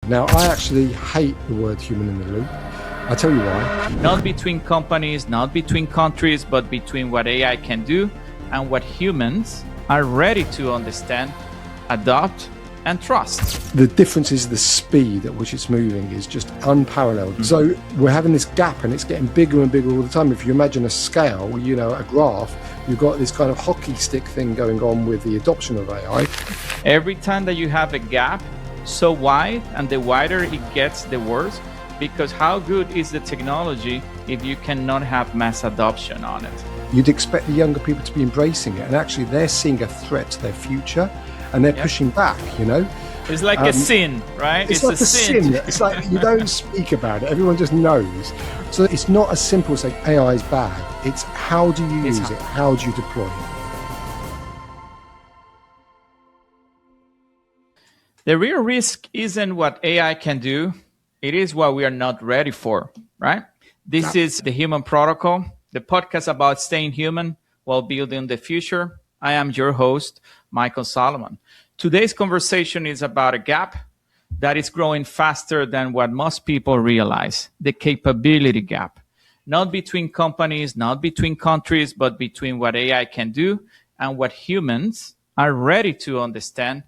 Now, I actually hate the word human in the loop. I'll tell you why. Not between companies, not between countries, but between what AI can do and what humans are ready to understand, adopt, and trust. The difference is the speed at which it's moving is just unparalleled. Mm-hmm. So we're having this gap and it's getting bigger and bigger all the time. If you imagine a scale, a graph, you've got this kind of hockey stick thing going on with the adoption of AI. Every time that you have a gap so wide, and the wider it gets, the worse, because how good is the technology if you cannot have mass adoption on it? You'd expect the younger people to be embracing it, and actually they're seeing a threat to their future and they're pushing back, It's like a sin, right? It's like a sin. It's like you don't speak about it. Everyone just knows. So it's not as simple as saying AI is bad. It's how do you use it? How do you deploy it? The real risk isn't what AI can do. It is what we are not ready for, right? This is the Human Protocol, the podcast about staying human while building the future. I am your host, Mykel Salomon. Today's conversation is about a gap that is growing faster than what most people realize, the capability gap. Not between companies, not between countries, but between what AI can do and what humans are ready to understand,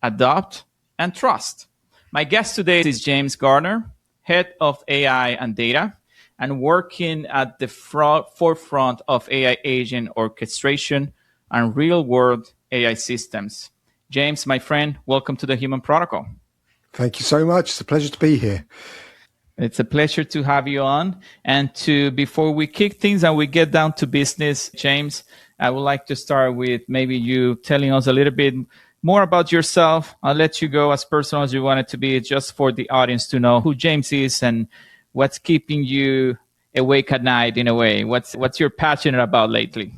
adopt, and trust. My guest today is James Garner, head of AI and data, and working at the forefront of AI agent orchestration and real-world AI systems. James, my friend, welcome to the Human Protocol. Thank you so much. It's a pleasure to be here. It's a pleasure to have you on. And before we kick things and we get down to business, James, I would like to start with maybe you telling us a little bit more about yourself. I'll let you go as personal as you want it to be, just for the audience to know who James is and what's keeping you awake at night in a way. What's you're passionate about lately?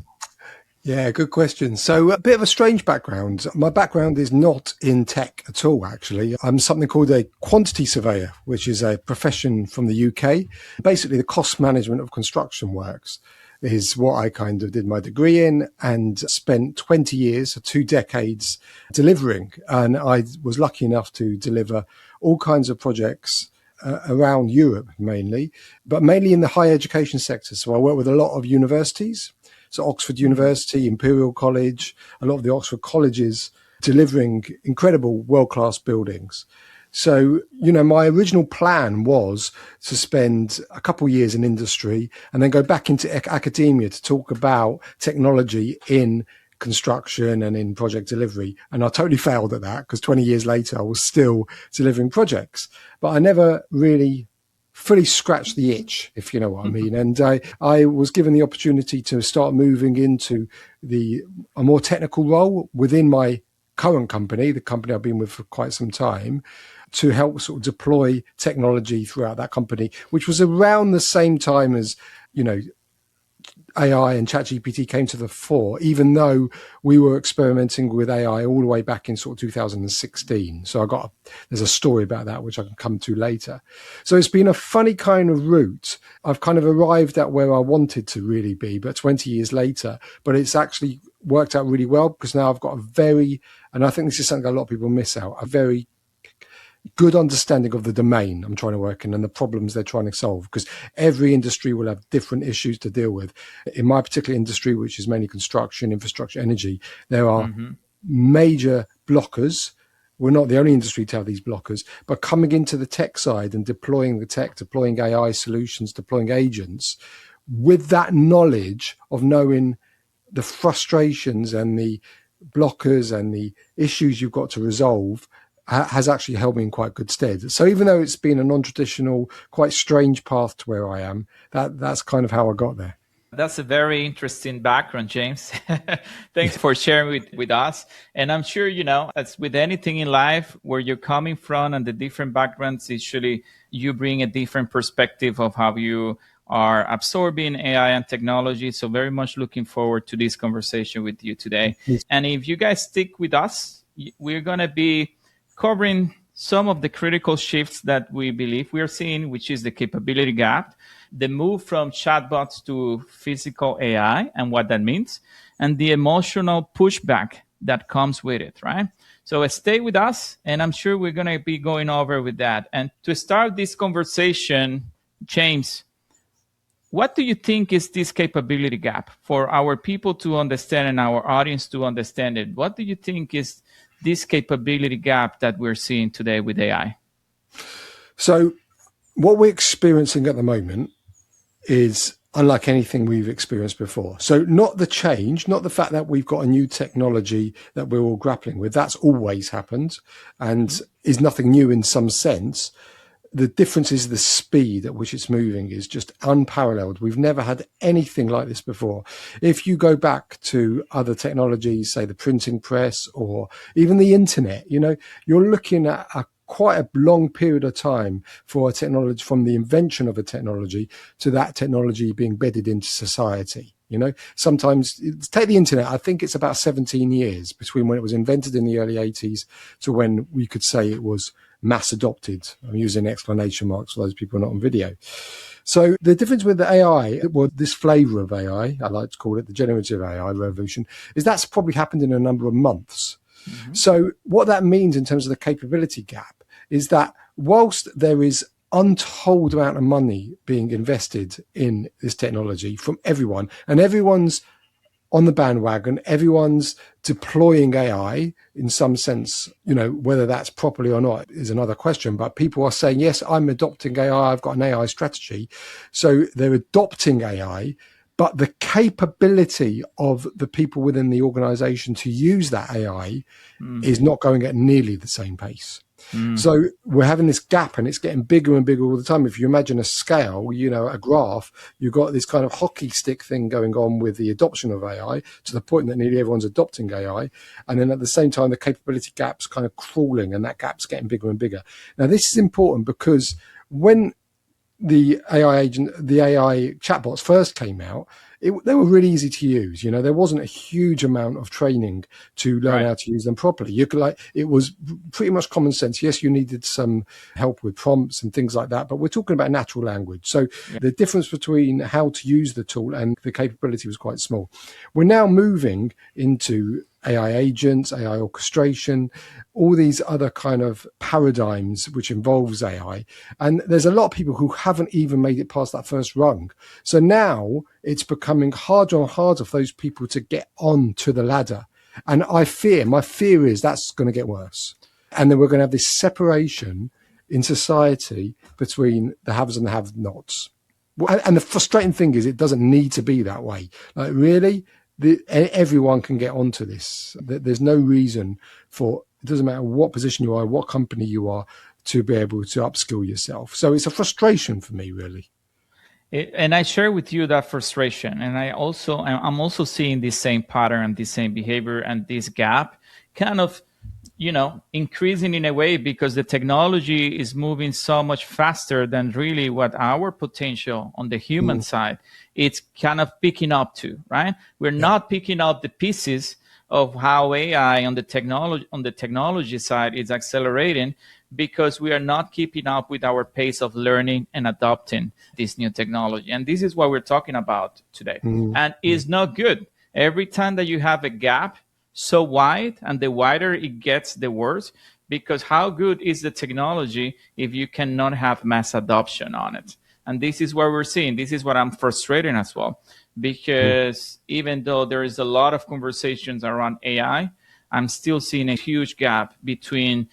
Yeah, good question. So a bit of a strange background. My background is not in tech at all, actually. I'm something called a quantity surveyor, which is a profession from the UK. Basically, the cost management of construction works is what I kind of did my degree in and spent 20 years, 2 decades delivering. And I was lucky enough to deliver all kinds of projects around Europe mainly, but mainly in the higher education sector. So I work with a lot of universities. So Oxford University, Imperial College, a lot of the Oxford colleges delivering incredible world-class buildings. So, my original plan was to spend a couple of years in industry and then go back into academia to talk about technology in construction and in project delivery. And I totally failed at that because 20 years later, I was still delivering projects. But I never really fully scratched the itch, if you know what I mean. And I was given the opportunity to start moving into a more technical role within my current company, the company I've been with for quite some time, to help sort of deploy technology throughout that company, which was around the same time as, AI and ChatGPT came to the fore, even though we were experimenting with AI all the way back in sort of 2016. So there's a story about that, which I can come to later. So it's been a funny kind of route. I've kind of arrived at where I wanted to really be, but 20 years later, but it's actually worked out really well because now I've got and I think this is something a lot of people miss out, a very good understanding of the domain I'm trying to work in and the problems they're trying to solve, because every industry will have different issues to deal with. In my particular industry, which is mainly construction, infrastructure, energy, there are major blockers. We're not the only industry to have these blockers, but coming into the tech side and deploying the tech, deploying AI solutions, deploying agents, with that knowledge of knowing the frustrations and the blockers and the issues you've got to resolve, has actually held me in quite good stead. So even though it's been a non-traditional, quite strange path to where I am, that's kind of how I got there. That's a very interesting background, James. Thanks for sharing with us. And I'm sure, as with anything in life, where you're coming from and the different backgrounds, usually you bring a different perspective of how you are absorbing AI and technology. So very much looking forward to this conversation with you today. Yes. And if you guys stick with us, we're going to be covering some of the critical shifts that we believe we are seeing, which is the capability gap, the move from chatbots to physical AI and what that means, and the emotional pushback that comes with it, right? So stay with us, and I'm sure we're going to be going over with that. And to start this conversation, James, what do you think is this capability gap for our people to understand and our audience to understand it? What do you think is this capability gap that we're seeing today with AI? So what we're experiencing at the moment is unlike anything we've experienced before. So not the change, not the fact that we've got a new technology that we're all grappling with. That's always happened and is nothing new in some sense. The difference is the speed at which it's moving is just unparalleled. We've never had anything like this before. If you go back to other technologies, say the printing press or even the internet, you're looking at quite a long period of time for a technology, from the invention of a technology to that technology being bedded into society. Sometimes take the internet. I think it's about 17 years between when it was invented in the early 80s to when we could say it was mass adopted. I'm using exclamation marks for those people not on video. So the difference with the AI, well, this flavor of AI, I like to call it the generative AI revolution, is that's probably happened in a number of months. Mm-hmm. So what that means in terms of the capability gap is that whilst there is untold amount of money being invested in this technology from everyone, and everyone's on the bandwagon, everyone's deploying AI in some sense, whether that's properly or not is another question, but people are saying, yes, I'm adopting AI, I've got an AI strategy. So they're adopting AI, but the capability of the people within the organization to use that AI is not going at nearly the same pace. So we're having this gap and it's getting bigger and bigger all the time. If you imagine a scale, a graph, you've got this kind of hockey stick thing going on with the adoption of AI to the point that nearly everyone's adopting AI. And then at the same time, the capability gap's kind of crawling and that gap's getting bigger and bigger. Now, this is important because when the AI chatbots first came out, they were really easy to use. There wasn't a huge amount of training to learn how to use them properly. It was pretty much common sense. Yes, you needed some help with prompts and things like that, but we're talking about natural language. So the difference between how to use the tool and the capability was quite small. We're now moving into AI agents, AI orchestration, all these other kind of paradigms which involves AI. And there's a lot of people who haven't even made it past that first rung. So now it's becoming harder and harder for those people to get on to the ladder. And my fear is that's going to get worse. And then we're going to have this separation in society between the haves and the have-nots. And the frustrating thing is it doesn't need to be that way. Like really, everyone can get onto this. There's no reason it doesn't matter what position you are, what company you are, to be able to upskill yourself. So it's a frustration for me, really. And I share with you that frustration. And I'm also seeing this same pattern, this same behavior, and this gap kind of, increasing in a way because the technology is moving so much faster than really what our potential on the human side, it's kind of picking up to, right? We're not picking up the pieces of how AI on the technology side is accelerating because we are not keeping up with our pace of learning and adopting this new technology. And this is what we're talking about today. And it's not good. Every time that you have a gap so wide, and the wider it gets, the worse, because how good is the technology if you cannot have mass adoption on it? And this is what we're seeing. This is what I'm frustrated as well, because even though there is a lot of conversations around AI, I'm still seeing a huge gap between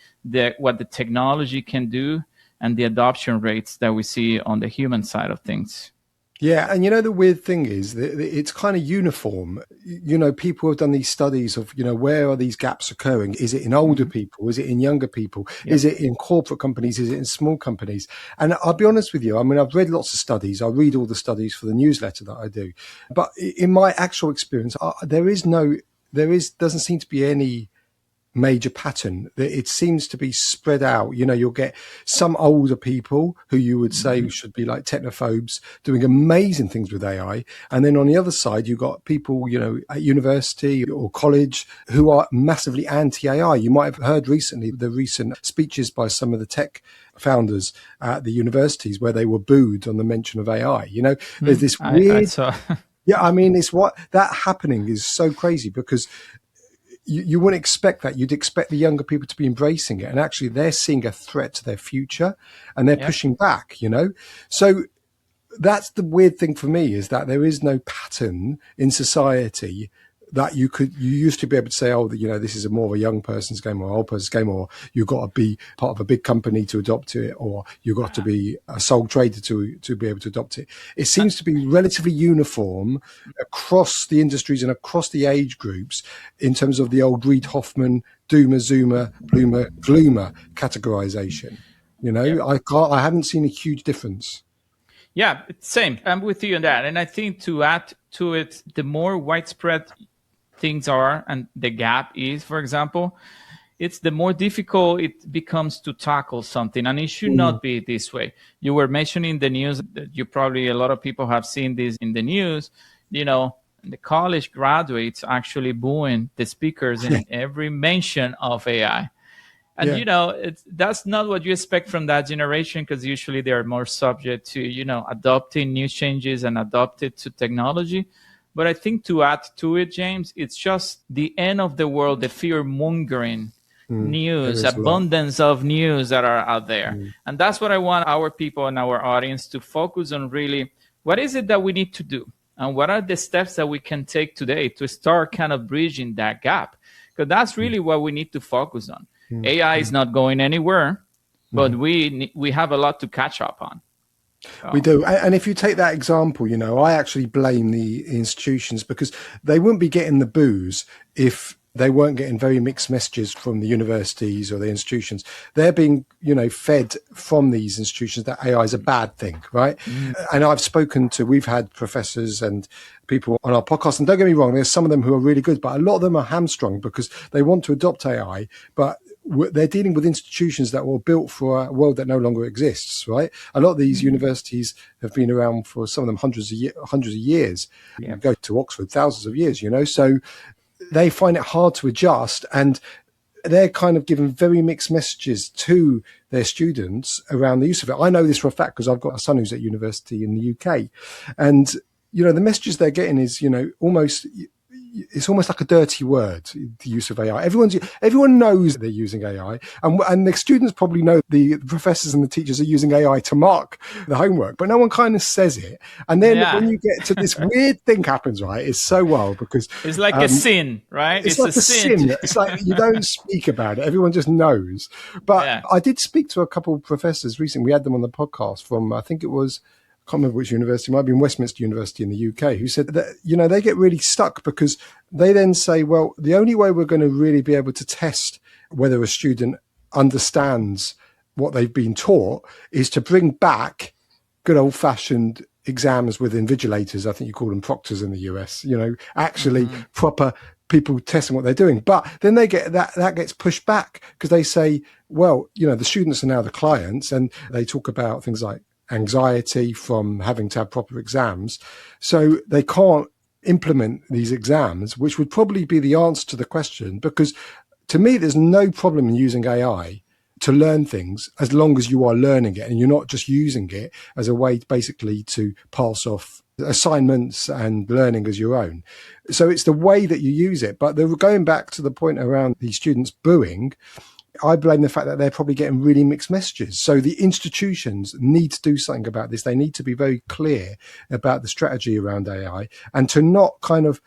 what the technology can do and the adoption rates that we see on the human side of things. Yeah. And the weird thing is that it's kind of uniform. People have done these studies of, where are these gaps occurring? Is it in older people? Is it in younger people? Yep. Is it in corporate companies? Is it in small companies? And I'll be honest with you. I mean, I've read lots of studies. I read all the studies for the newsletter that I do. But in my actual experience, doesn't seem to be any major pattern. It seems to be spread out. You'll get some older people who you would say should be like technophobes doing amazing things with AI. And then on the other side, you've got people, at university or college who are massively anti-AI. You might have heard the recent speeches by some of the tech founders at the universities where they were booed on the mention of AI. There's this weird... Yeah, I mean, it's what that happening is so crazy because you wouldn't expect that. You'd expect the younger people to be embracing it. And actually, they're seeing a threat to their future and they're pushing back, So that's the weird thing for me, is that there is no pattern in society that you used to be able to say, oh, this is more of a young person's game or old person's game, or you've got to be part of a big company to adopt it, or you've got to be a sole trader to be able to adopt it. It seems to be relatively uniform across the industries and across the age groups in terms of the old Reid Hoffman, doomer, zoomer, bloomer, gloomer categorization. I haven't seen a huge difference. Yeah, same. I'm with you on that. And I think to add to it, the more widespread things are and the gap is, for example, it's the more difficult it becomes to tackle something. And it should not be this way. You were mentioning the news that a lot of people have seen this in the news, the college graduates actually booing the speakers in every mention of AI. And, that's not what you expect from that generation, because usually they are more subject to, adopting new changes and adopted to technology. But I think to add to it, James, it's just the end of the world, the fear-mongering news, abundance of news that are out there. And that's what I want our people and our audience to focus on really. What is it that we need to do? And what are the steps that we can take today to start kind of bridging that gap? Because that's really what we need to focus on. AI is not going anywhere, but we have a lot to catch up on. So. We do. And if you take that example, I actually blame the institutions, because they wouldn't be getting the boos if they weren't getting very mixed messages from the universities or the institutions. They're being, fed from these institutions that AI is a bad thing, right? And we've had professors and people on our podcast, and don't get me wrong, there's some of them who are really good, but a lot of them are hamstrung because they want to adopt AI, but they're dealing with institutions that were built for a world that no longer exists, right? A lot of these universities have been around for, some of them, hundreds of years. You go to Oxford, thousands of years, so they find it hard to adjust, and they're kind of giving very mixed messages to their students around the use of it. I know this for a fact because I've got a son who's at university in the UK, and the messages they're getting is it's almost like a dirty word, the use of AI. Everyone knows they're using AI, and the students probably know the professors and the teachers are using AI to mark the homework, but no one kind of says it. And then when you get to this weird thing happens, right? It's so wild because it's like a sin, right? It's like a sin. It's like you don't speak about it. Everyone just knows. But I did speak to a couple of professors recently. We had them on the podcast from, I think it was, I can't remember which university, it might be Westminster University in the UK, who said that, they get really stuck because they then say, well, the only way we're going to really be able to test whether a student understands what they've been taught is to bring back good old fashioned exams with invigilators. I think you call them proctors in the US, actually proper people testing what they're doing. But then they get that gets pushed back because they say, well, the students are now the clients, and they talk about things like anxiety from having to have proper exams. So they can't implement these exams, which would probably be the answer to the question, because to me, there's no problem in using AI to learn things as long as you are learning it and you're not just using it as a way basically to pass off assignments and learning as your own. So it's the way that you use it. But going back to the point around the students booing, I blame the fact that they're probably getting really mixed messages. So the institutions need to do something about this. They need to be very clear about the strategy around AI and to not kind of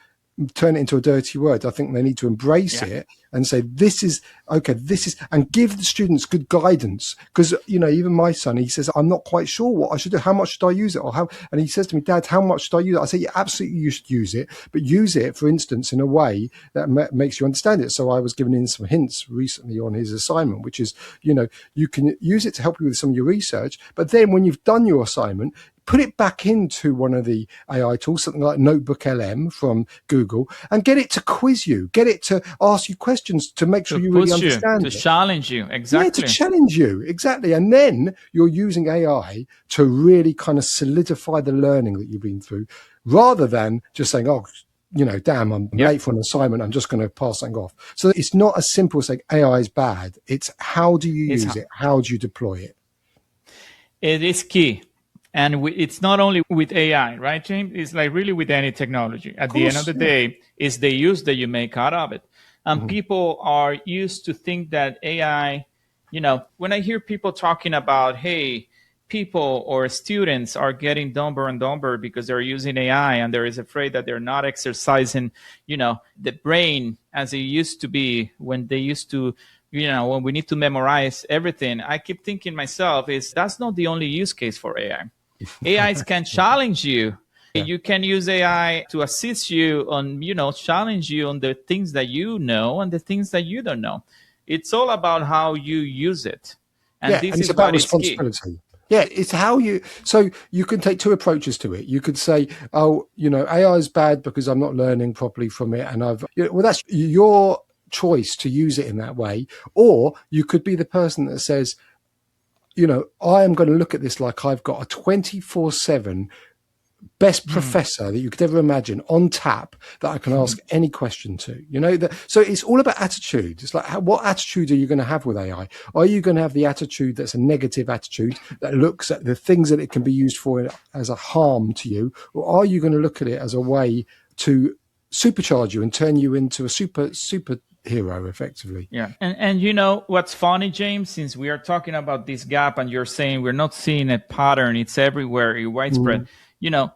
turn it into a dirty word. I think they need to embrace it and say, this is, and give the students good guidance. Because, even my son, he says, I'm not quite sure what I should do. How much should I use it? And he says to me, Dad, how much should I use it? I say, yeah, absolutely, you should use it, but use it, for instance, in a way that makes you understand it. So I was giving him some hints recently on his assignment, which is, you can use it to help you with some of your research, but then when you've done your assignment, put it back into one of the AI tools, something like Notebook LM from Google, and get it to quiz you, get it to ask you questions to make sure you really understand it. To challenge you, exactly. Yeah, to challenge you, exactly. And then you're using AI to really kind of solidify the learning that you've been through, rather than just saying, damn, I'm late for an assignment, I'm just going to pass something off. So it's not as simple as saying AI is bad. It's how do you use it? How do you deploy it? It is key. And it's not only with AI, right, James? It's like really with any technology. At the end of the day, it's the use that you make out of it. And people are used to think that AI, when I hear people talking about, hey, people or students are getting dumber and dumber because they're using AI and they're afraid that they're not exercising, the brain as it used to be when they used to, when we need to memorize everything. I keep thinking myself is that's not the only use case for AI. AIs can challenge you. Yeah. You can use AI to assist you on, challenge you on the things that you know and the things that you don't know. It's all about how you use it. And this and it's is about what is key. responsibility. Yeah, it's how so you can take two approaches to it. You could say, oh, AI is bad because I'm not learning properly from it. And well, that's your choice to use it in that way. Or you could be the person that says, I am going to look at this like I've got a 24/7 best professor that you could ever imagine on tap that I can ask any question to, so it's all about attitude. It's like, what attitude are you going to have with AI? Are you going to have the attitude that's a negative attitude that looks at the things that it can be used for as a harm to you? Or are you going to look at it as a way to supercharge you and turn you into a super hero effectively? Yeah. And what's funny, James, since we are talking about this gap and you're saying we're not seeing a pattern, it's everywhere, it's widespread.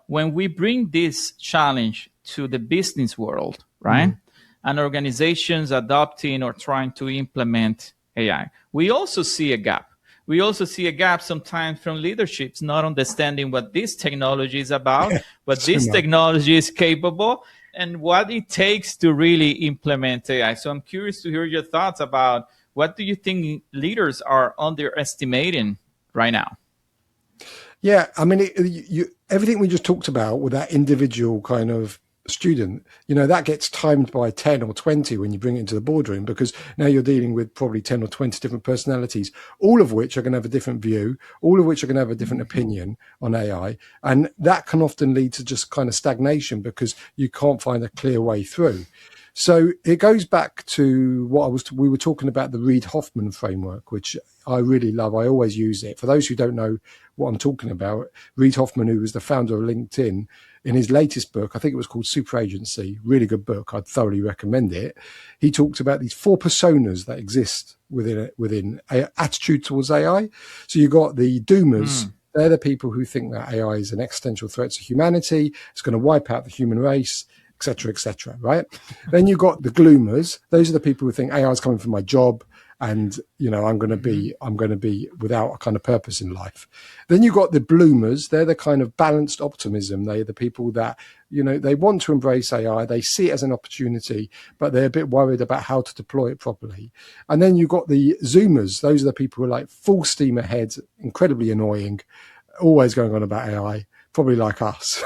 When we bring this challenge to the business world, right? And organizations adopting or trying to implement AI, we also see a gap. We also see a gap sometimes from leaderships not understanding what this technology is about, what this technology is capable, and what it takes to really implement AI. So I'm curious to hear your thoughts about what do you think leaders are underestimating right now? Yeah, I mean, everything we just talked about with that individual kind of student, that gets timed by 10 or 20 when you bring it into the boardroom, because now you're dealing with probably 10 or 20 different personalities, all of which are going to have a different view, all of which are going to have a different opinion on AI. And that can often lead to just kind of stagnation because you can't find a clear way through. So it goes back to we were talking about the Reid-Hoffman framework, which I really love. I always use it. For those who don't know what I'm talking about, Reid-Hoffman, who was the founder of LinkedIn, in his latest book, I think it was called Super Agency, really good book, I'd thoroughly recommend it. He talked about these 4 personas that exist within attitude towards AI. So you've got the doomers. They're the people who think that AI is an existential threat to humanity. It's going to wipe out the human race, etc., right? Then you've got the gloomers. Those are the people who think AI is coming for my job, and I'm going to be without a kind of purpose in life. Then you've got the bloomers. They're the kind of balanced optimism. They're the people that they want to embrace AI. They see it as an opportunity, but they're a bit worried about how to deploy it properly. And then you've got the zoomers. Those are the people who are like full steam ahead, incredibly annoying, always going on about AI. Probably like us,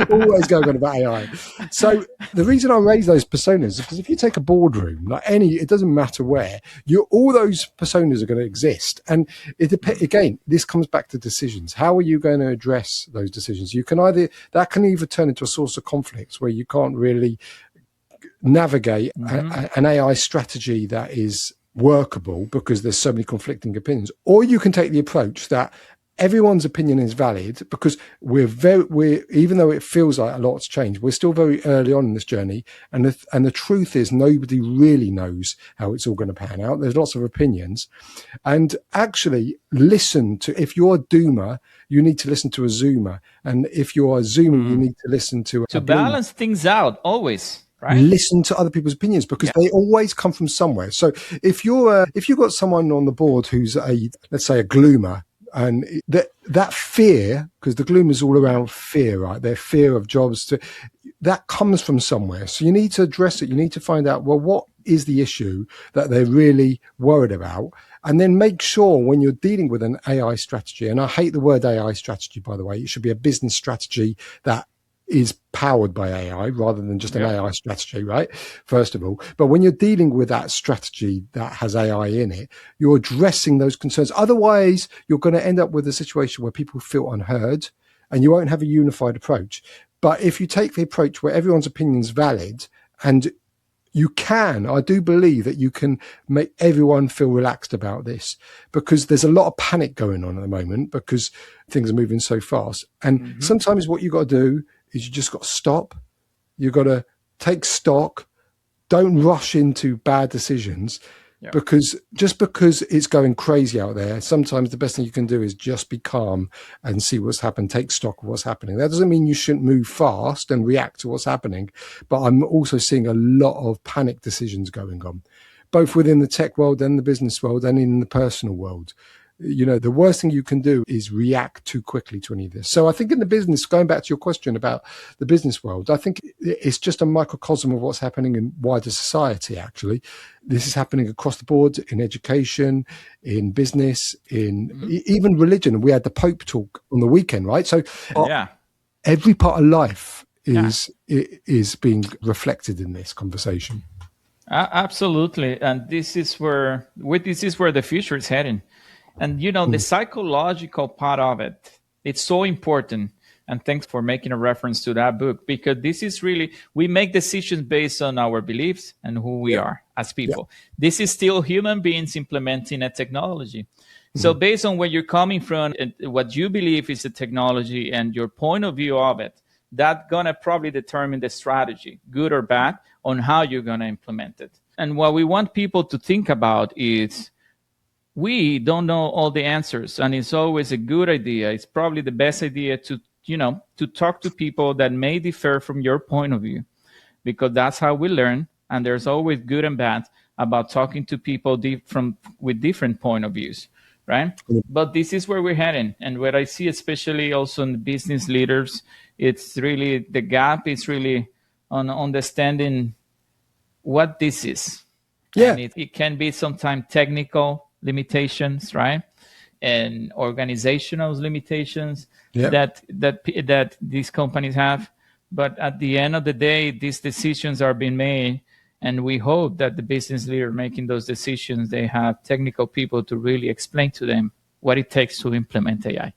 always going on about AI. So the reason I raise those personas is because if you take a boardroom, it doesn't matter where, all those personas are going to exist. And again, this comes back to decisions. How are you going to address those decisions? That can either turn into a source of conflicts where you can't really navigate an AI strategy that is workable because there's so many conflicting opinions, or you can take the approach that everyone's opinion is valid, because we're even though it feels like a lot's changed, we're still very early on in this journey, and the truth is nobody really knows how it's all going to pan out. There's lots of opinions, and actually listen to, if you're a doomer, you need to listen to a zoomer, and if you're a zoomer, you need to listen to balance things out always. Right. Listen to other people's opinions, because they always come from somewhere. So if you've got someone on the board who's let's say a gloomer, and that fear, because the gloom is all around fear, right? Their fear of jobs, that comes from somewhere. So you need to address it. You need to find out, well, what is the issue that they're really worried about? And then make sure when you're dealing with an AI strategy, and I hate the word AI strategy, by the way, it should be a business strategy that is powered by AI rather than just an AI strategy, right? First of all, but when you're dealing with that strategy that has AI in it, you're addressing those concerns. Otherwise, you're going to end up with a situation where people feel unheard and you won't have a unified approach. But if you take the approach where everyone's opinion is valid, and I do believe that you can make everyone feel relaxed about this, because there's a lot of panic going on at the moment because things are moving so fast. And sometimes what you got to do is you just got to stop. You've got to take stock, don't rush into bad decisions. Yeah. Because it's going crazy out there, sometimes the best thing you can do is just be calm and see what's happened, take stock of what's happening. That doesn't mean you shouldn't move fast and react to what's happening, but I'm also seeing a lot of panic decisions going on, both within the tech world and the business world and in the personal world. The worst thing you can do is react too quickly to any of this. So I think in the business, going back to your question about the business world, I think it's just a microcosm of what's happening in wider society, actually. This is happening across the board in education, in business, in even religion. We had the Pope talk on the weekend, right? So every part of life is being reflected in this conversation. Absolutely. And this is where the future is heading. And, the psychological part of it, it's so important. And thanks for making a reference to that book, because this is really, we make decisions based on our beliefs and who we are as people. This is still human beings implementing a technology. So based on where you're coming from and what you believe is the technology and your point of view of it, that's going to probably determine the strategy, good or bad, on how you're going to implement it. And what we want people to think about is, we don't know all the answers, and it's always a good idea. It's probably the best idea to talk to people that may differ from your point of view, because that's how we learn. And there's always good and bad about talking to people with different point of views, right? But this is where we're heading. And what I see, especially also in the business leaders, it's really, the gap is really on understanding what this is. Yeah. And it can be sometimes technical limitations, right? And organizational limitations that these companies have. But at the end of the day, these decisions are being made, and we hope that the business leader making those decisions, they have technical people to really explain to them what it takes to implement AI.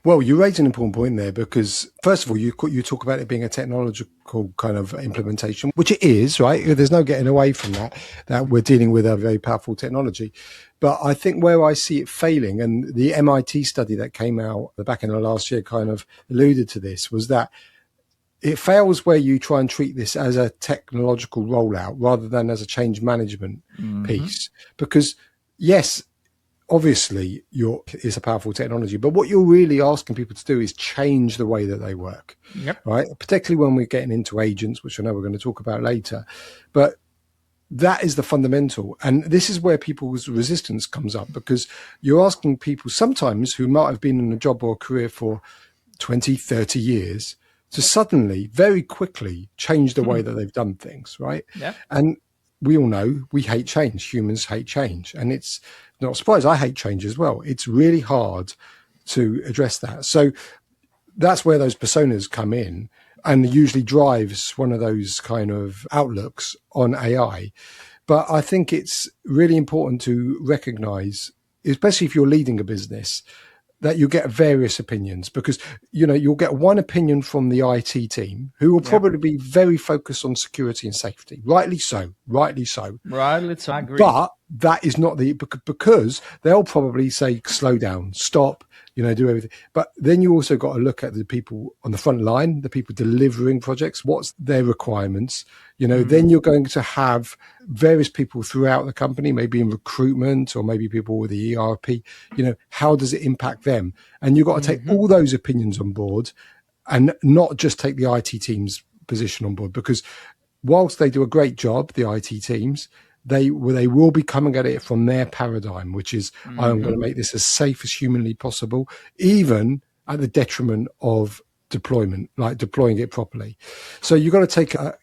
Well, you raise an important point there, because first of all, you talk about it being a technological kind of implementation, which it is, right? There's no getting away from that we're dealing with a very powerful technology. But I think where I see it failing, and the MIT study that came out the back end of last year kind of alluded to this, was that it fails where you try and treat this as a technological rollout rather than as a change management piece. Because yes, obviously it's a powerful technology, but what you're really asking people to do is change the way that they work, right? Particularly when we're getting into agents, which I know we're going to talk about later. But that is the fundamental. And this is where people's resistance comes up, because you're asking people sometimes who might have been in a job or a career for 20, 30 years to suddenly, very quickly change the way that they've done things, right? And we all know we hate change. Humans hate change. And it's not a surprise. I hate change as well. It's really hard to address that. So that's where those personas come in, and usually drives one of those kind of outlooks on AI. But I think it's really important to recognize, especially if you're leading a business, that you get various opinions, because, you'll get one opinion from the IT team who will probably be very focused on security and safety. Rightly so. I agree. But that is not because they'll probably say, slow down, stop, do everything. But then you also got to look at the people on the front line, the people delivering projects, what's their requirements. Then you're going to have various people throughout the company, maybe in recruitment or maybe people with the ERP, how does it impact them? And you've got to take all those opinions on board and not just take the IT team's position on board, because whilst they do a great job, the IT teams, they will be coming at it from their paradigm, which is, I'm going to make this as safe as humanly possible, even at the detriment of deployment, like deploying it properly. So you've got to take a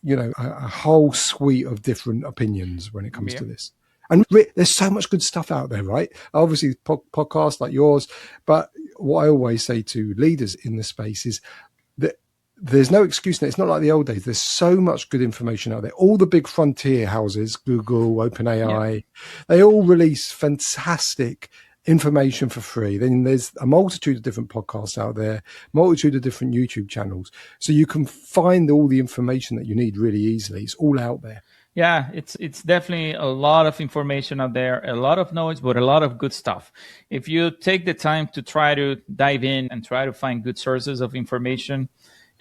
whole suite of different opinions when it comes to this. And there's so much good stuff out there, right? Obviously, podcasts like yours. But what I always say to leaders in the space is that there's no excuse. It's not like the old days. There's so much good information out there. All the big frontier houses, Google, OpenAI, they all release fantastic information for free. Then there's a multitude of different podcasts out there, multitude of different YouTube channels. So you can find all the information that you need really easily. It's all out there. Yeah, it's definitely a lot of information out there, a lot of knowledge, but a lot of good stuff. If you take the time to try to dive in and try to find good sources of information,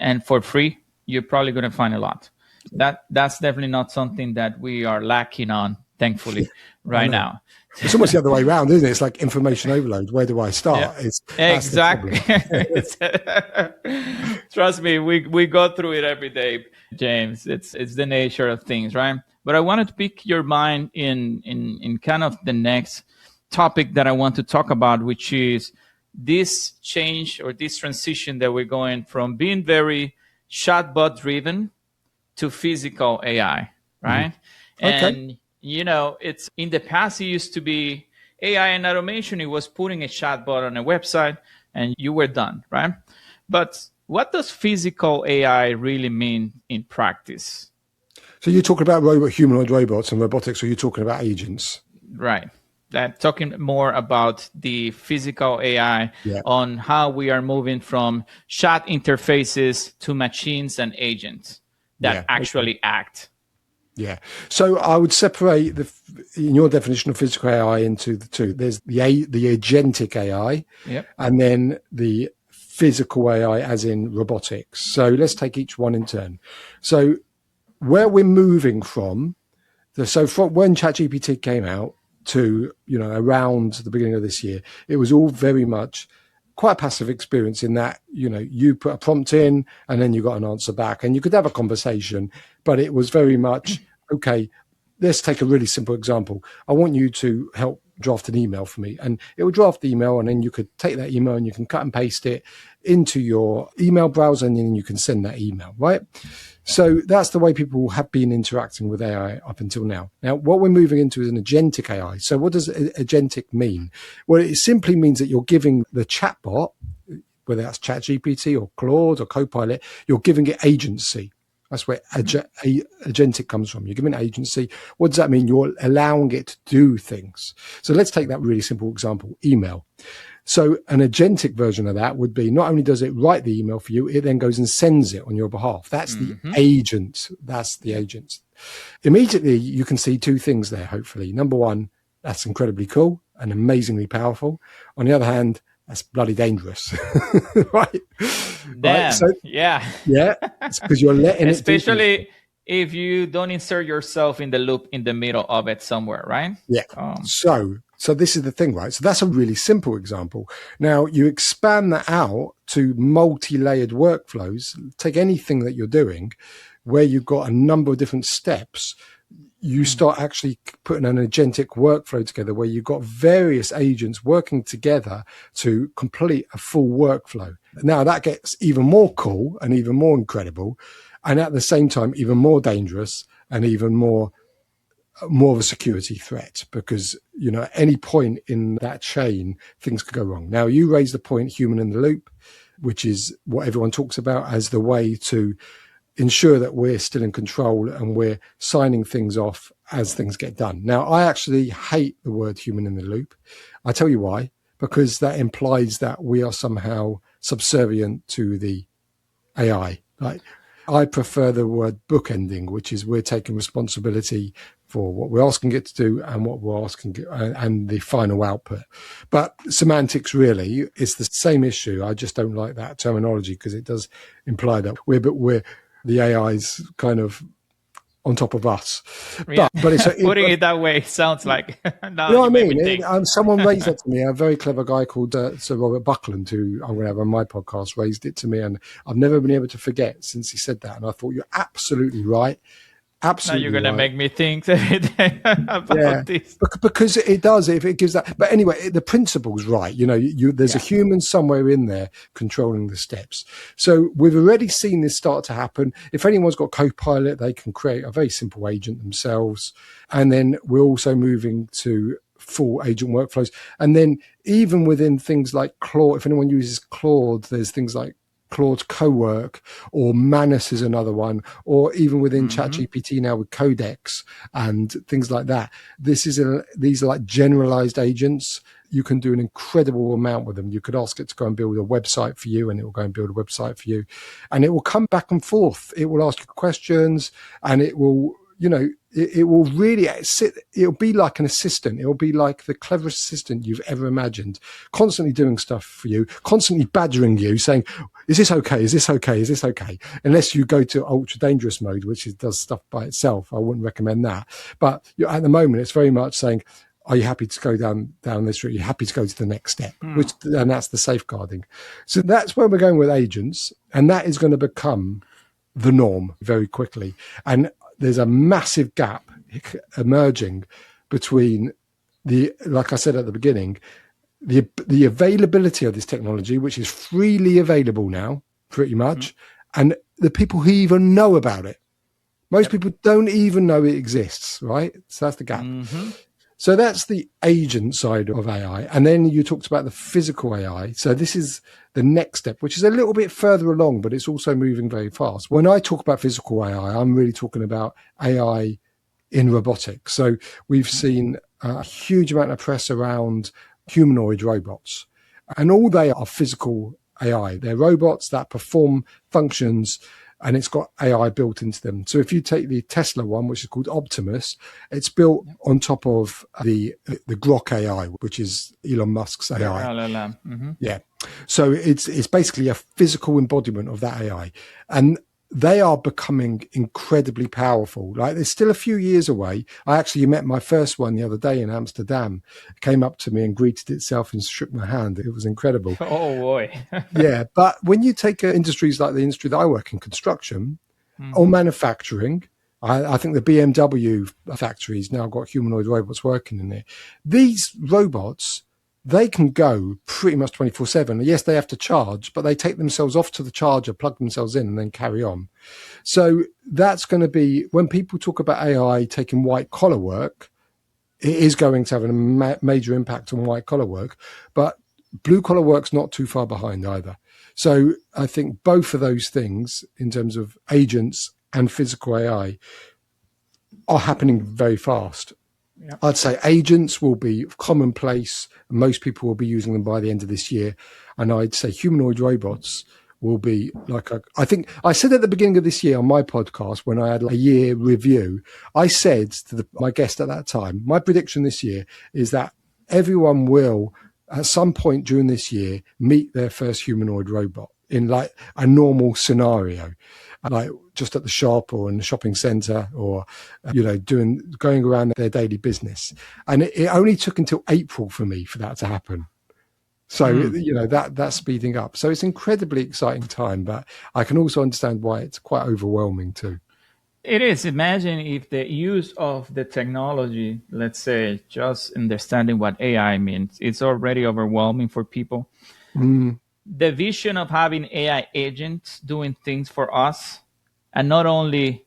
and for free, you're probably going to find a lot. That's definitely not something that we are lacking on, thankfully, right now. It's almost the other way around, isn't it? It's like information overload. Where do I start? Yeah, exactly. Trust me, we go through it every day, James. It's the nature of things, right? But I wanted to pick your mind in kind of the next topic that I want to talk about, which is this change or this transition that we're going from being very chatbot driven to physical AI, right? And it's in the past, it used to be AI and automation. It was putting a chatbot on a website and you were done, right? But what does physical AI really mean in practice? So you're talking about humanoid robots and robotics, or you're talking about agents? Right. I'm talking more about the physical AI on how we are moving from chat interfaces to machines and agents that actually act. Yeah. So I would separate in your definition of physical AI into the two. There's the agentic AI, and then the physical AI, as in robotics. So let's take each one in turn. So where we're moving from when ChatGPT came out to around the beginning of this year, it was all very much quite a passive experience in that, you put a prompt in and then you got an answer back and you could have a conversation, but it was very much, okay, let's take a really simple example. I want you to help draft an email for me, and it will draft the email, and then you could take that email and you can cut and paste it into your email browser, and then you can send that email, right? So that's the way people have been interacting with AI up until now. Now, what we're moving into is an agentic AI. So what does agentic mean? Well, it simply means that you're giving the chatbot, whether that's ChatGPT or Claude or Copilot, you're giving it agency. That's where agentic comes from. You're giving it agency. What does that mean? You're allowing it to do things. So let's take that really simple example, email. So an agentic version of that would be, not only does it write the email for you, it then goes and sends it on your behalf. That's the agent. That's the agent. Immediately, you can see two things there, hopefully. Number one, that's incredibly cool and amazingly powerful. On the other hand, that's bloody dangerous, right? Damn, right? So, yeah. It's because you're letting especially if you don't insert yourself in the loop in the middle of it somewhere, right? Yeah. So this is the thing, right? So that's a really simple example. Now you expand that out to multi-layered workflows. Take anything that you're doing where you've got a number of different steps. You start actually putting an agentic workflow together where you've got various agents working together to complete a full workflow. Now that gets even more cool and even more incredible, and at the same time, even more dangerous and even more of a security threat, because, at any point in that chain, things could go wrong. Now, you raised the point, human in the loop, which is what everyone talks about as the way to ensure that we're still in control and we're signing things off as things get done. Now, I actually hate the word human in the loop. I tell you why, because that implies that we are somehow subservient to the AI. Like, I prefer the word bookending, which is we're taking responsibility for what we're asking it to do and what we're asking and the final output. But semantics, really, it's the same issue. I just don't like that terminology because it does imply that we're the AI's kind of on top of us. Yeah. But it's putting it that way sounds like. You know what I mean? Someone raised that to me. A very clever guy called Sir Robert Buckland, who I'm going to have on my podcast, raised it to me, and I've never been able to forget since he said that. And I thought, you're absolutely right. Absolutely. Now you're going to make me think about this. Because it does, if it gives that. But anyway, the principle's right. There's a human somewhere in there controlling the steps. So we've already seen this start to happen. If anyone's got Copilot, they can create a very simple agent themselves. And then we're also moving to full agent workflows. And then even within things like Claude, if anyone uses Claude, there's things like Claude Cowork, or Manus is another one, or even within ChatGPT now with Codex and things like that. These are like generalized agents. You can do an incredible amount with them. You could ask it to go and build a website for you, and it will go and build a website for you, and it will come back and forth. It will ask you questions, and it will it will really it'll be like an assistant. It'll be like the cleverest assistant you've ever imagined, constantly doing stuff for you, constantly badgering you, saying, is this okay? Is this okay? Is this okay? Unless you go to ultra dangerous mode, which does stuff by itself. I wouldn't recommend that. But at the moment, it's very much saying, are you happy to go down this route? Are you happy to go to the next step? And that's the safeguarding. So that's where we're going with agents. And that is going to become the norm very quickly. And there's a massive gap emerging between like I said at the beginning, the availability of this technology, which is freely available now, pretty much, and the people who even know about it. Most people don't even know it exists, right? So that's the gap. So that's the agent side of AI. And then you talked about the physical AI. So this is the next step, which is a little bit further along, but it's also moving very fast. When I talk about physical AI, I'm really talking about AI in robotics. So we've seen a huge amount of press around humanoid robots, and all they are physical AI. They're robots that perform functions, and it's got AI built into them. So if you take the Tesla one, which is called Optimus, it's built on top of the Grok AI, which is Elon Musk's AI. Yeah. So it's basically a physical embodiment of that AI. And they are becoming incredibly powerful. Like, there's still a few years away. I actually met my first one the other day in Amsterdam. It came up to me and greeted itself and shook my hand. It was incredible. Oh boy. Yeah. But when you take industries like the industry that I work in, construction or manufacturing, I think the BMW factory's now got humanoid robots working in it. These robots, they can go pretty much 24/7. Yes, they have to charge, but they take themselves off to the charger, plug themselves in, and then carry on. So that's going to be, when people talk about AI taking white collar work, it is going to have a major impact on white collar work, but blue collar work's not too far behind either. So I think both of those things, in terms of agents and physical AI, are happening very fast. Yeah. I'd say agents will be commonplace. Most people will be using them by the end of this year. And I'd say humanoid robots will be like, I think I said at the beginning of this year on my podcast, when I had a year review, I said to my guest at that time, my prediction this year is that everyone will, at some point during this year, meet their first humanoid robot in like a normal scenario, like just at the shop or in the shopping center, or going around their daily business. And it only took until April for me for that to happen. So that's speeding up. So it's incredibly exciting time, but I can also understand why it's quite overwhelming too. It is. Imagine if the use of the technology, let's say just understanding what AI means, it's already overwhelming for people. The vision of having AI agents doing things for us, and not only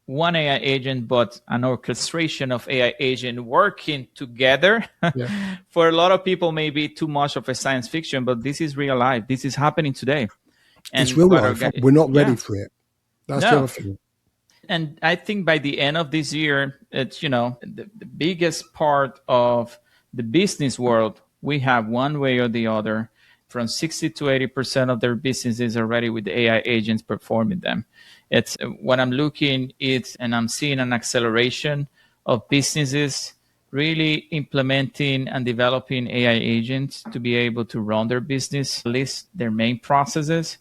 one AI agent, but an orchestration of AI agent working together. Yeah. For a lot of people, maybe too much of a science fiction, but this is real life. This is happening today. And it's real life. We're not ready for it. That's the other thing. And I think by the end of this year, it's, the biggest part of the business world, we have one way or the other, from 60 to 80% of their businesses already with the AI agents performing them. It's what I'm looking at, and I'm seeing an acceleration of businesses really implementing and developing AI agents to be able to run their business, at least their main processes.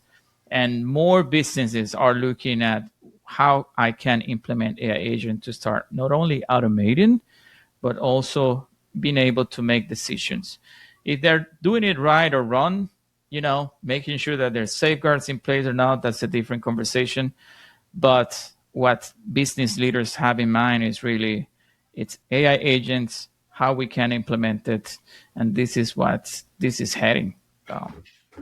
And more businesses are looking at how I can implement AI agent to start not only automating, but also being able to make decisions. If they're doing it right or wrong, making sure that there's safeguards in place or not, that's a different conversation. But what business leaders have in mind is really, it's AI agents, how we can implement it. And this is what this is heading.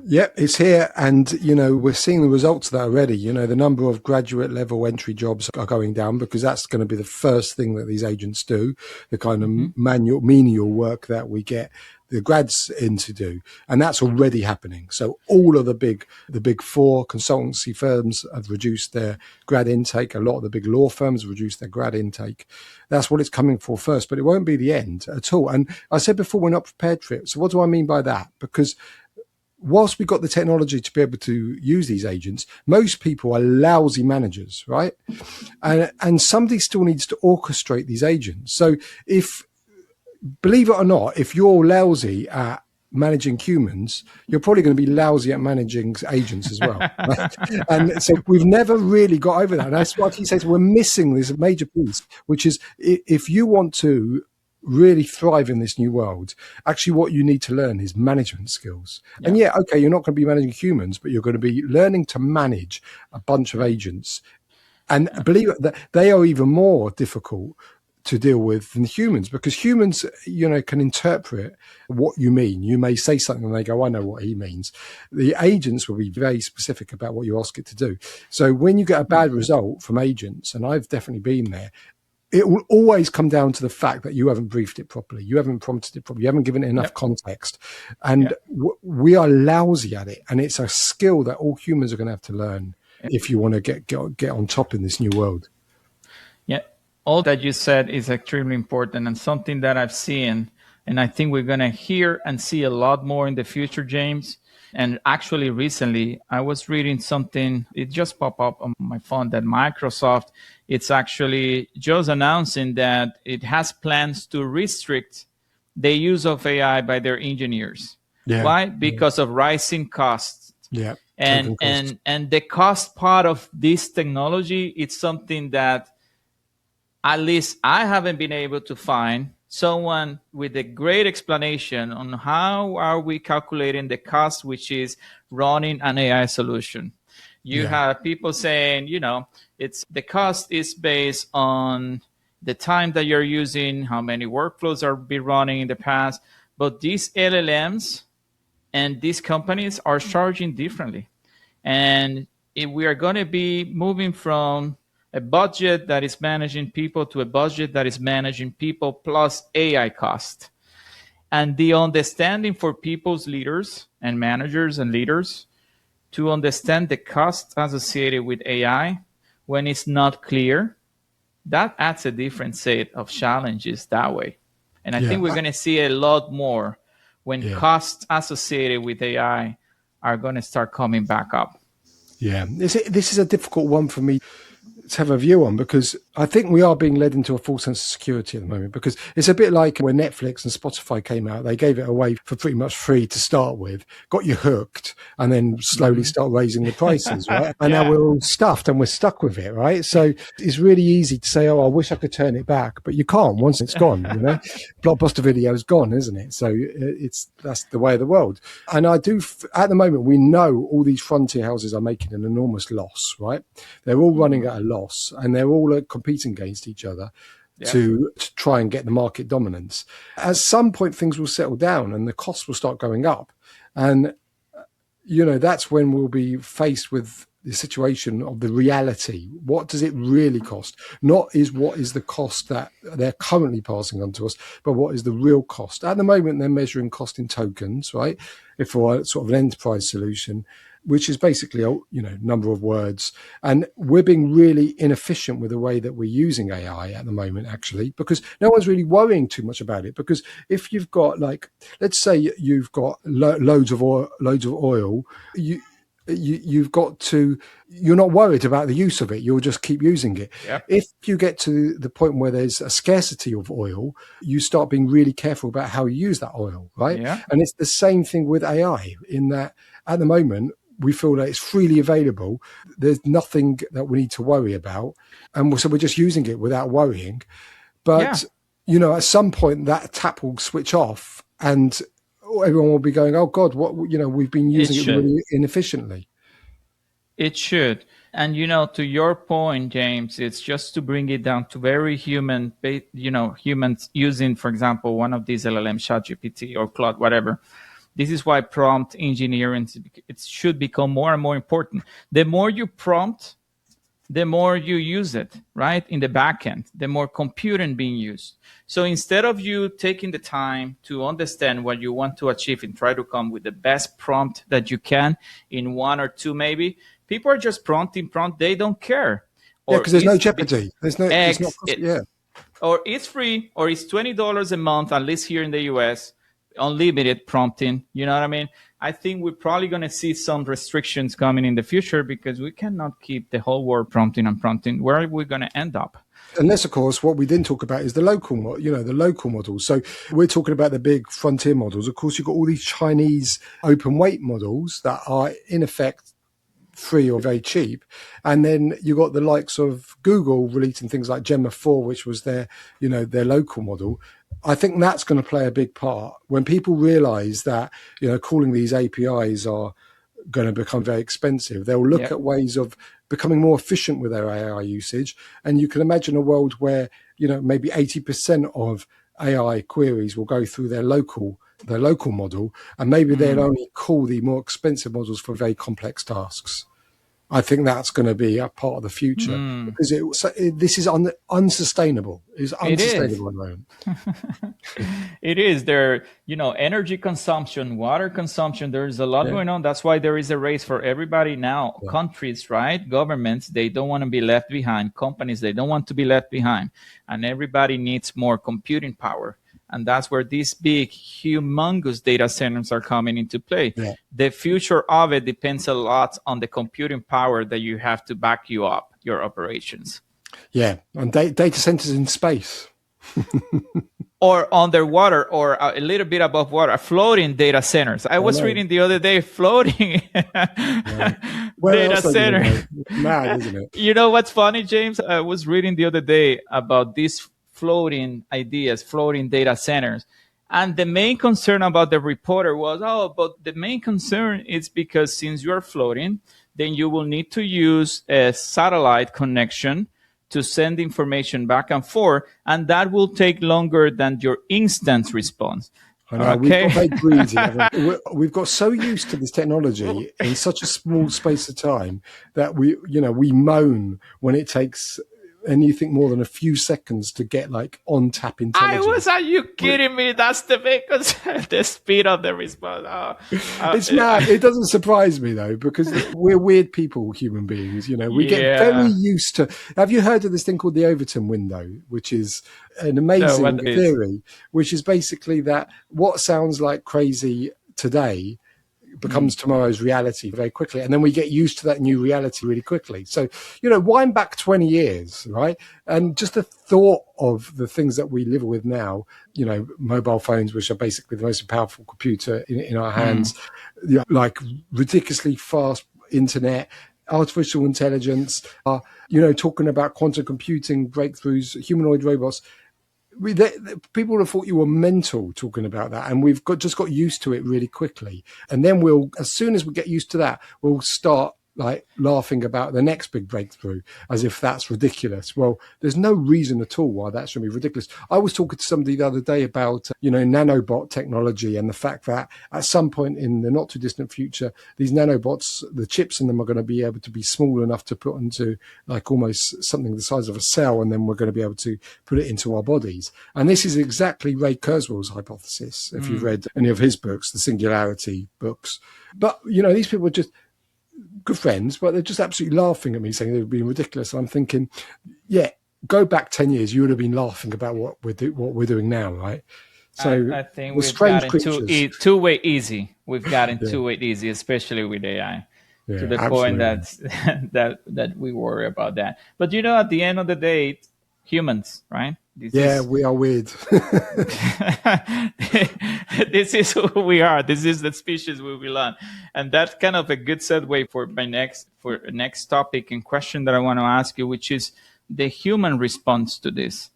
Yep, it's here. And, we're seeing the results of that already. The number of graduate level entry jobs are going down, because that's going to be the first thing that these agents do, the kind of menial work that we get the grads in to do. And that's already happening. So all of the big four consultancy firms have reduced their grad intake. A lot of the big law firms have reduced their grad intake. That's what it's coming for first, but it won't be the end at all. And I said before, we're not prepared for it. So what do I mean by that? Because whilst we've got the technology to be able to use these agents, most people are lousy managers, right? And somebody still needs to orchestrate these agents. So believe it or not, if you're lousy at managing humans, you're probably going to be lousy at managing agents as well. Right? And so we've never really got over that. And that's what he says. We're missing this major piece, which is if you want to really thrive in this new world, actually what you need to learn is management skills. Yeah. And okay, you're not going to be managing humans, but you're going to be learning to manage a bunch of agents. And believe it, that they are even more difficult to deal with than humans, because humans, can interpret what you mean. You may say something and they go, I know what he means. The agents will be very specific about what you ask it to do. So when you get a bad result from agents, and I've definitely been there, it will always come down to the fact that you haven't briefed it properly. You haven't prompted it properly. You haven't given it enough context. And we are lousy at it. And it's a skill that all humans are going to have to learn if you want to get on top in this new world. Yeah. All that you said is extremely important and something that I've seen. And I think we're going to hear and see a lot more in the future, James. And actually, recently, I was reading something. It just popped up on my phone that Microsoft, it's actually just announcing that it has plans to restrict the use of AI by their engineers. Yeah. Why? Because of rising costs. Yeah. And the cost part of this technology, it's something that at least I haven't been able to find someone with a great explanation on how are we calculating the cost, which is running an AI solution. You have people saying, it's the cost is based on the time that you're using, how many workflows are be running in the past. But these LLMs and these companies are charging differently. And if we are going to be moving from a budget that is managing people to a budget that is managing people plus AI cost. And the understanding for people's leaders and managers and leaders to understand the cost associated with AI when it's not clear, that adds a different set of challenges that way. And I think we're going to see a lot more when costs associated with AI are going to start coming back up. Yeah, this is a difficult one for me to have a view on, because I think we are being led into a false sense of security at the moment, because it's a bit like when Netflix and Spotify came out. They gave it away for pretty much free to start with, got you hooked, and then slowly start raising the prices, right? And now we're all stuffed and we're stuck with it, right? So it's really easy to say, oh, I wish I could turn it back, but you can't once it's gone, Blockbuster Video is gone, isn't it? So that's the way of the world. And at the moment, we know all these frontier houses are making an enormous loss, right? They're all running at a loss, and they're all competing against each other to try and get the market dominance. At some point, things will settle down and the costs will start going up. And, that's when we'll be faced with the situation of the reality. What does it really cost? Not what is the cost that they're currently passing on to us, but what is the real cost? At the moment, they're measuring cost in tokens, right? If for sort of an enterprise solution, which is basically number of words. And we're being really inefficient with the way that we're using AI at the moment, actually, because no one's really worrying too much about it. Because if you've got, let's say you've got loads of oil, you've got to, you're not worried about the use of it. You'll just keep using it. Yep. If you get to the point where there's a scarcity of oil, you start being really careful about how you use that oil, right? Yeah. And it's the same thing with AI, in that at the moment, we feel that it's freely available. There's nothing that we need to worry about. And so we're just using it without worrying. But, at some point that tap will switch off and everyone will be going, oh God, we've been using it really inefficiently. It should. And, to your point, James, it's just to bring it down to very human, humans using, for example, one of these LLM, ChatGPT or Claude, whatever. This is why prompt engineering, it should become more and more important. The more you prompt, the more you use it, right? In the back end, the more computing being used. So instead of you taking the time to understand what you want to achieve and try to come with the best prompt that you can in one or two, maybe, people are just prompting. They don't care. Because there's no jeopardy. Or it's free, or it's $20 a month, at least here in the US. Unlimited prompting, you know what I mean? I think we're probably going to see some restrictions coming in the future because we cannot keep the whole world prompting and prompting. Where are we going to end up? Unless, of course, what we didn't talk about is the local, the local models. So we're talking about the big frontier models. Of course, you've got all these Chinese open weight models that are in effect free or very cheap. And then you got the likes of Google releasing things like Gemma 4, which was their local model. I think that's going to play a big part when people realize that, calling these APIs are going to become very expensive. They'll look at ways of becoming more efficient with their AI usage. And you can imagine a world where, maybe 80% of AI queries will go through their local model, and maybe they'll only call the more expensive models for very complex tasks. I think that's going to be a part of the future because this is unsustainable. It's unsustainable at the moment. It is. There, energy consumption, water consumption. There's a lot going on. That's why there is a race for everybody now. Yeah. Countries, right? Governments, they don't want to be left behind. Companies, they don't want to be left behind. And everybody needs more computing power. And that's where these big, humongous data centers are coming into play. Yeah. The future of it depends a lot on the computing power that you have to back you up, your operations. Yeah, and data centers in space. Or underwater, or a little bit above water, floating data centers. I was reading the other day, floating data center. Mad, isn't it? You know what's funny, James? I was reading the other day about these floating ideas, floating data centers. And the main concern about the reporter was, but the main concern is because since you're floating, then you will need to use a satellite connection to send information back and forth, and that will take longer than your instant response. I know, okay. We've got very greedy. We've got so used to this technology in such a small space of time that we moan when it takes anything more than a few seconds to get on tap intelligence. Are you kidding me? That's the big concern, the speed of the response. It's mad. It doesn't surprise me though, because we're weird people, human beings. We get very used to. Have you heard of this thing called the Overton window, which is an amazing theory, which is basically that what sounds like crazy today becomes tomorrow's reality very quickly, and then we get used to that new reality really quickly. So wind back 20 years, right, and just the thought of the things that we live with now, mobile phones, which are basically the most powerful computer in our hands, like ridiculously fast internet, artificial intelligence, talking about quantum computing breakthroughs, humanoid robots. People would have thought you were mental talking about that, and we've just got used to it really quickly. And then as soon as we get used to that, we'll start laughing about the next big breakthrough as if that's ridiculous. Well, there's no reason at all why that should be ridiculous. I was talking to somebody the other day about, nanobot technology and the fact that at some point in the not too distant future, these nanobots, the chips in them are going to be able to be small enough to put into almost something the size of a cell, and then we're going to be able to put it into our bodies. And this is exactly Ray Kurzweil's hypothesis, if you've read any of his books, the Singularity books. But, these people are just good friends, but they're just absolutely laughing at me, saying they're being ridiculous. I'm thinking, go back 10 years, you would have been laughing about what we're doing now, right? So I think we've gotten too-way easy. We've gotten too-way easy, especially with AI, to the point that we worry about that. But at the end of the day, humans, right? We are weird. This is who we are. This is the species we belong. And that's kind of a good segue for my next topic and question that I want to ask you, which is the human response to this.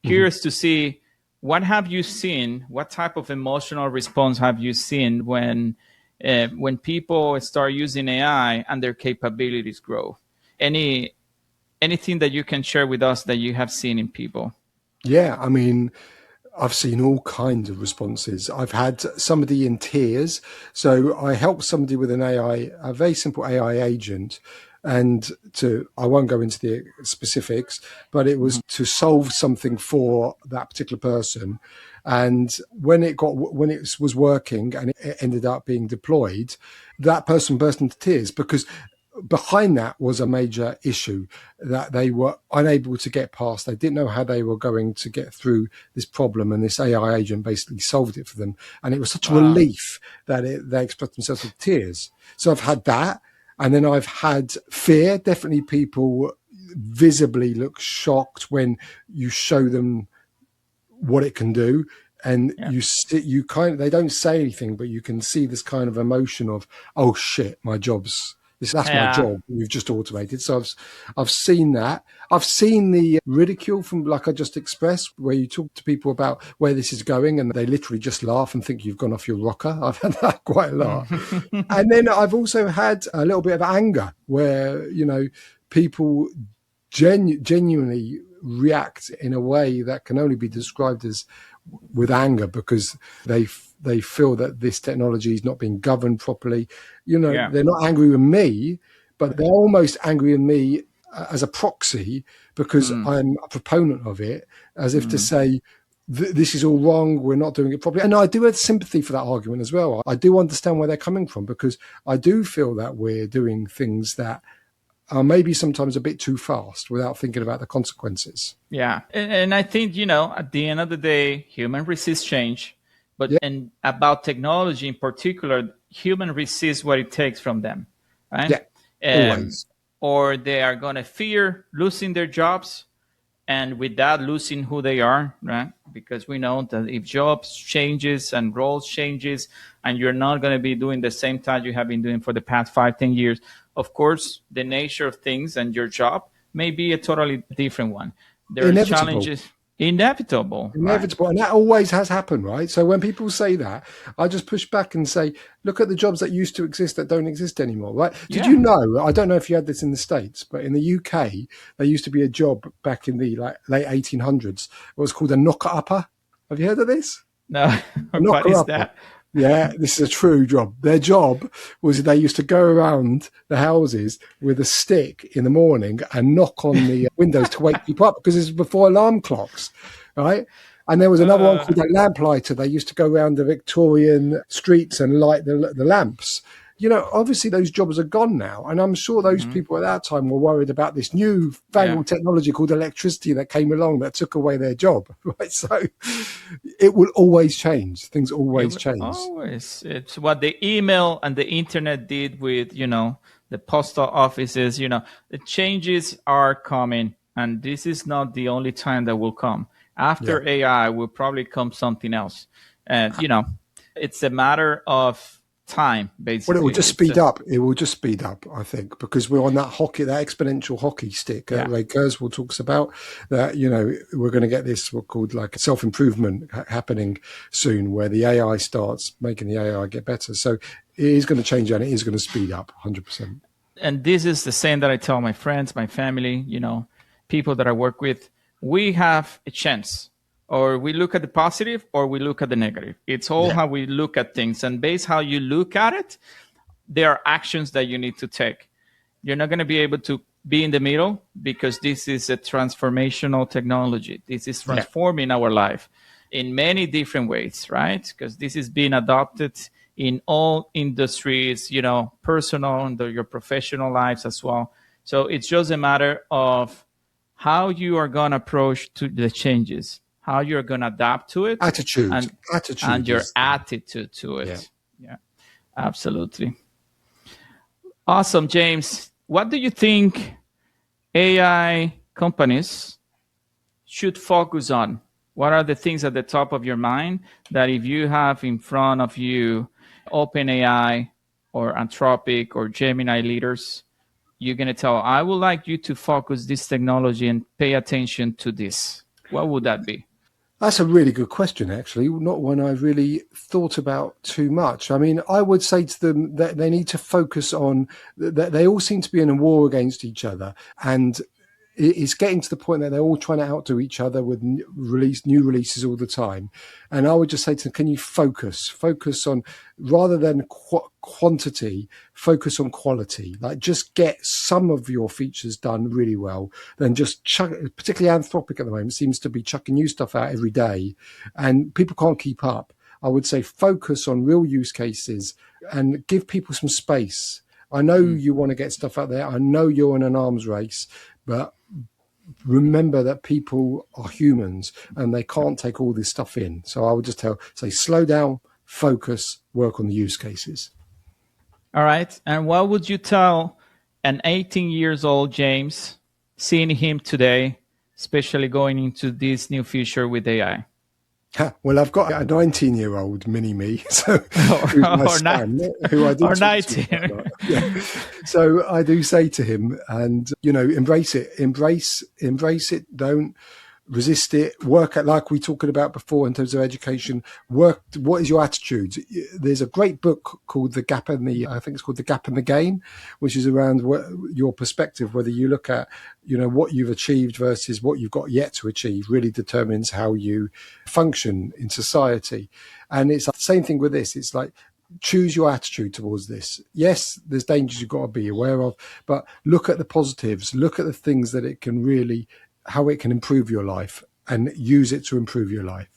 Curious to see, what have you seen? What type of emotional response have you seen when people start using AI and their capabilities grow? Anything that you can share with us that you have seen in people? Yeah, I mean, I've seen all kinds of responses. I've had somebody in tears. So I helped somebody with a very simple AI agent. And I won't go into the specifics, but it was to solve something for that particular person. And when it was working and it ended up being deployed, that person burst into tears because behind that was a major issue that they were unable to get past. They didn't know how they were going to get through this problem, and this AI agent basically solved it for them. And it was such a relief that they expressed themselves with tears. So I've had that. And then I've had fear. Definitely people visibly look shocked when you show them what it can do. And they don't say anything, but you can see this kind of emotion of, oh shit, my job's, that's my job. We've just automated. So I've seen that. I've seen the ridicule from, like I just expressed, where you talk to people about where this is going and they literally just laugh and think you've gone off your rocker. I've had that quite a lot. And then I've also had a little bit of anger where, people genuinely react in a way that can only be described as with anger, because they feel that this technology is not being governed properly. They're not angry with me, but they're almost angry with me as a proxy because I'm a proponent of it, as if to say, this is all wrong, we're not doing it properly. And I do have sympathy for that argument as well. I do understand where they're coming from, because I do feel that we're doing things that are maybe sometimes a bit too fast without thinking about the consequences. Yeah. And I think, at the end of the day, human resist change. But and about technology in particular, human resist what it takes from them, right? Yeah, always. Or they are going to fear losing their jobs, and with that, losing who they are, right? Because we know that if jobs changes and roles changes, and you're not going to be doing the same task you have been doing for the past 5-10 years, of course, the nature of things and your job may be a totally different one. There are challenges. Inevitable. Right? And that always has happened, right? So when people say that, I just push back and say, look at the jobs that used to exist that don't exist anymore, right? Did you know, I don't know if you had this in the States, but in the UK, there used to be a job back in the late 1800s. It was called a knocker-upper. Have you heard of this? No. What is that? Yeah, this is a true job. Their job was they used to go around the houses with a stick in the morning and knock on the windows to wake people up, because it's before alarm clocks, right? And there was another one called a lamplighter. They used to go around the Victorian streets and light the lamps. Obviously those jobs are gone now. And I'm sure those people at that time were worried about this new fangled technology called electricity that came along that took away their job, right? So it will always change. Things always change. Always. It's what the email and the internet did with, the postal offices. The changes are coming, and this is not the only time that will come. After AI will probably come something else. And, it's a matter of time, basically. Well, it will just speed up. It will just speed up, I think, because we're on that exponential hockey stick that Ray Kurzweil talks about, that, we're going to get this, what's called like self-improvement happening soon, where the AI starts making the AI get better. So it is going to change, and it is going to speed up 100%. And this is the same that I tell my friends, my family, people that I work with. We have a chance. Or we look at the positive, or we look at the negative. It's all how we look at things. And based how you look at it, there are actions that you need to take. You're not going to be able to be in the middle, because this is a transformational technology. This is transforming our life in many different ways, right? Because this is being adopted in all industries, personal and your professional lives as well. So it's just a matter of how you are going to approach to the changes, how you're going to adapt to it. Attitude and your attitude to it. Yeah, absolutely. Awesome, James. What do you think AI companies should focus on? What are the things at the top of your mind that if you have in front of you OpenAI or Anthropic or Gemini leaders, you're going to tell, I would like you to focus this technology and pay attention to this? What would that be? That's a really good question, actually. Not one I really thought about too much. I mean, I would say to them that they need to focus on that. They all seem to be in a war against each other, and it's getting to the point that they're all trying to outdo each other with new releases all the time. And I would just say to them, can you focus on, rather than quantity, focus on quality. Like, just get some of your features done really well, then just chuck, particularly Anthropic at the moment seems to be chucking new stuff out every day, and people can't keep up. I would say focus on real use cases and give people some space. I know you want to get stuff out there. I know you're in an arms race, but remember that people are humans and they can't take all this stuff in. So I would just say, slow down, focus, work on the use cases. All right. And what would you tell an 18 years old James, seeing him today, especially going into this new future with AI? Well, I've got a 19-year-old mini-me, so who's my son, who I do or talk 19. To. Yeah. So I do say to him, and embrace it, embrace it. Don't resist it. Work at, like we talked about before in terms of education. Work. What is your attitude? There's a great book called I think it's called The Gap and the Gain, which is around your perspective, whether you look at what you've achieved versus what you've got yet to achieve, really determines how you function in society. And it's the same thing with this. It's like, choose your attitude towards this. Yes, there's dangers you've got to be aware of, but look at the positives, look at the things that how it can improve your life, and use it to improve your life.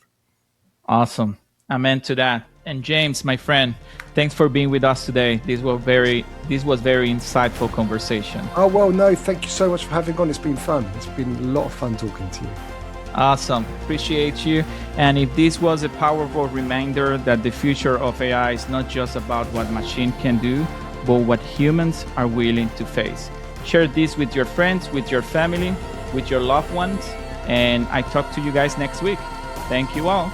Awesome. Amen to that. And James, my friend, thanks for being with us today. This was very insightful conversation. Oh, well, no, thank you so much for having on. It's been fun. It's been a lot of fun talking to you. Awesome. Appreciate you. And if this was a powerful reminder that the future of AI is not just about what machine can do, but what humans are willing to face. Share this with your friends, with your family, with your loved ones. And I talk to you guys next week. Thank you all.